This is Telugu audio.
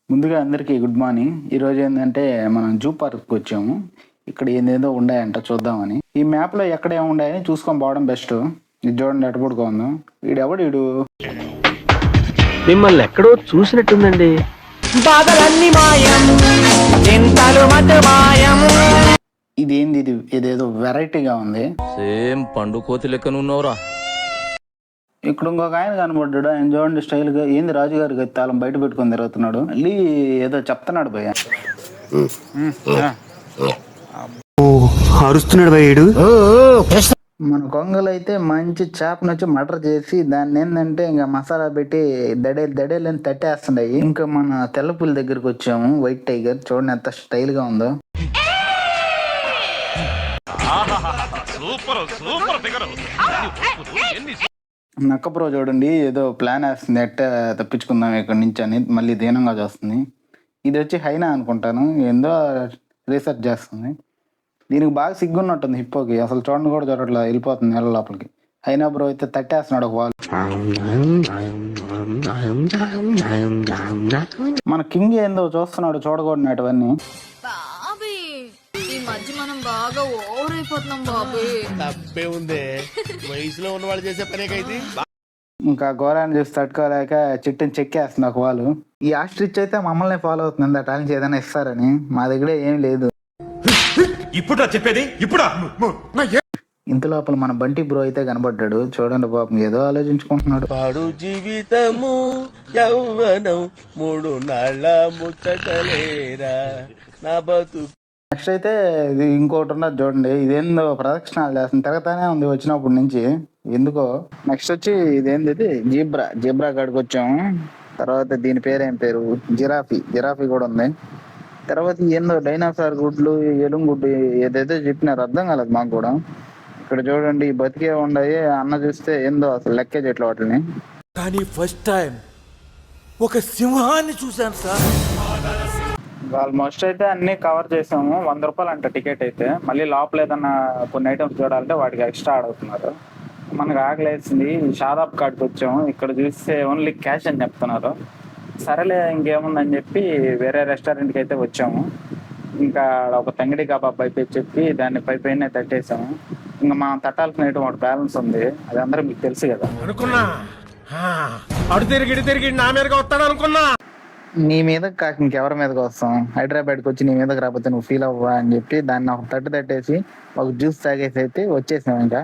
ముందుగా అందరికీ గుడ్ మార్నింగ్. ఈరోజు ఏంటంటే మనం జూ పార్క్కి వచ్చాము. ఇక్కడ ఏందేదో ఉన్నాయంట చూద్దామని. ఈ మ్యాప్లో ఎక్కడ ఏముండాయని చూసుకొని పోవడం బెస్ట్. ఇది చూడండి ఎట పడుకోందాం. వీడు మిమ్మల్ని ఎక్కడో చూసినట్టుందండి. బాధలన్నీ మాయం, చింతలు మటు మాయం. ఇదేంది ఇది? ఇదేదో వెరైటీగా ఉంది. సేమ్ పండు కోతి లెక్కన ఉన్నవరా. ఇక్కడ ఇంకొక ఆయన కనబడ్డాడు. ఆయన చూడండి స్టైల్గా. ఏంది రాజుగారికి తాళం బయట పెట్టుకొని తిరుగుతున్నాడు. మళ్ళీ ఏదో చెప్తున్నాడు భయ్య. అరుస్తున్నాడు భయ్యుడు. మన కొంగలు అయితే మంచి చేపనొచ్చి మటర్ చేసి దాన్ని ఏంటంటే ఇంకా మసాలా పెట్టి దడేలని తట్టేస్తున్నాయి. ఇంకా మన తెల్లపుల దగ్గరికి వచ్చాము. వైట్ టైగర్ చూడండి ఎంత స్టైల్ గా ఉందో. నక్కప్రో చూడండి ఏదో ప్లాన్ వేస్తుంది ఎట్ట తప్పించుకుందాం ఇక్కడ నుంచి అని. మళ్ళీ దీనంగా చూస్తుంది. ఇది వచ్చి హైనా అనుకుంటాను. ఏందో రీసెర్చ్ చేస్తుంది. దీనికి బాగా సిగ్గున్నట్టుంది హిప్పోకి. అసలు చూడండి కూడా చూడట్లేదు, వెళ్ళిపోతుంది నీళ్ళ లోపలికి. అయినా బ్రో అయితే తట్టేస్తున్నాడు ఒక వాళ్ళు. మన కింగ్ ఏందో చూస్తున్నాడు చూడకూడనటువన్నీ. బాబీ ఈ మధ్య మనం బాగా ఓవర్ అయిపోతున్నాం బాబీ. తప్పే ఉందే, వయసులో ఉన్న వాళ్ళు చేసే పనేకైతే. ఇంకా ఘోరాన్ని చూసి తట్టుకోలేక చిట్టుని చెక్కేస్తుంది ఒక వాళ్ళు. ఈ ఆస్ట్రిచ్ అయితే మమ్మల్ని ఫాలో అవుతుంది. ఆ టాలెంట్ ఏదైనా ఇస్తారని. మా దగ్గర ఏం లేదు. ఇప్పుడు చెప్పేది ఇప్పుడు ఇంత లోపల మన బంటి బ్రో అయితే కనబడ్డాడు. చూడండి పాపం ఏదో ఆలోచించుకుంటున్నాడు. పాడు జీవితము యౌవనం మూడు నాళ్ళ ముచ్చటలేరా నా బతు. నెక్స్ట్ అయితే ఇది ఇంకోటి ఉన్నది చూడండి. ఇదేందో ప్రదక్షిణాలు చేస్తుంది, తిరగతానే ఉంది వచ్చినప్పటి నుంచి ఎందుకో. నెక్స్ట్ వచ్చి ఇదేంది జీబ్రా కాడికి వచ్చాము. తర్వాత దీని పేరు ఏం పేరు, జిరాఫీ కూడా ఉంది. తర్వాత ఏందో డైనాసార్ గుడ్లు, ఎలుగుడ్డు ఏదైతే చెప్పినారు అర్థం కాలేదు మాకు కూడా. ఇక్కడ చూడండి బతికే ఉండయి. అన్న చూస్తే ఏందో అసలు లెక్కే చెట్లు వాటిని. కానీ ఫస్ట్ టైం ఒక సింహాన్ని చూశాను సార్. ఆల్మోస్ట్ అయితే అన్ని కవర్ చేసాము. 100 రూపాయలు అంట టికెట్ అయితే. మళ్ళీ లోపల ఏదన్నా కొన్ని ఐటమ్స్ చూడాలంటే వాటికి ఎక్స్ట్రా అడుగుతున్నారు. మనకు ఆకలేసింది. షాదాబ్ కాడికి వచ్చాము. ఇక్కడ చూస్తే ఓన్లీ క్యాష్ అని చెప్తున్నారు. సరేలే ఇంకేముందని చెప్పి వేరే రెస్టారెంట్కి అయితే వచ్చాము. ఇంకా ఒక తంగిడి కబాబ్ అయిపోయి చెప్పి దాన్ని పైన తట్టేసాము. ఇంకా మనం తట్టాల్సిన ఒకటి బ్యాలెన్స్ ఉంది. అది అందరూ మీకు తెలుసు కదా. అనుకున్నా అడు తిరిగి నా మీదగా వస్తాడు అనుకున్నా. నీ మీదకి కాక ఇంకెవరి మీదకి వస్తాం. హైదరాబాద్కి వచ్చి నీ మీదకి రాకపోతే నువ్వు ఫీల్ అవ్వా అని చెప్పి దాన్ని ఒక తట్టేసి ఒక జ్యూస్ తాగేసి అయితే వచ్చేసాం. ఇంకా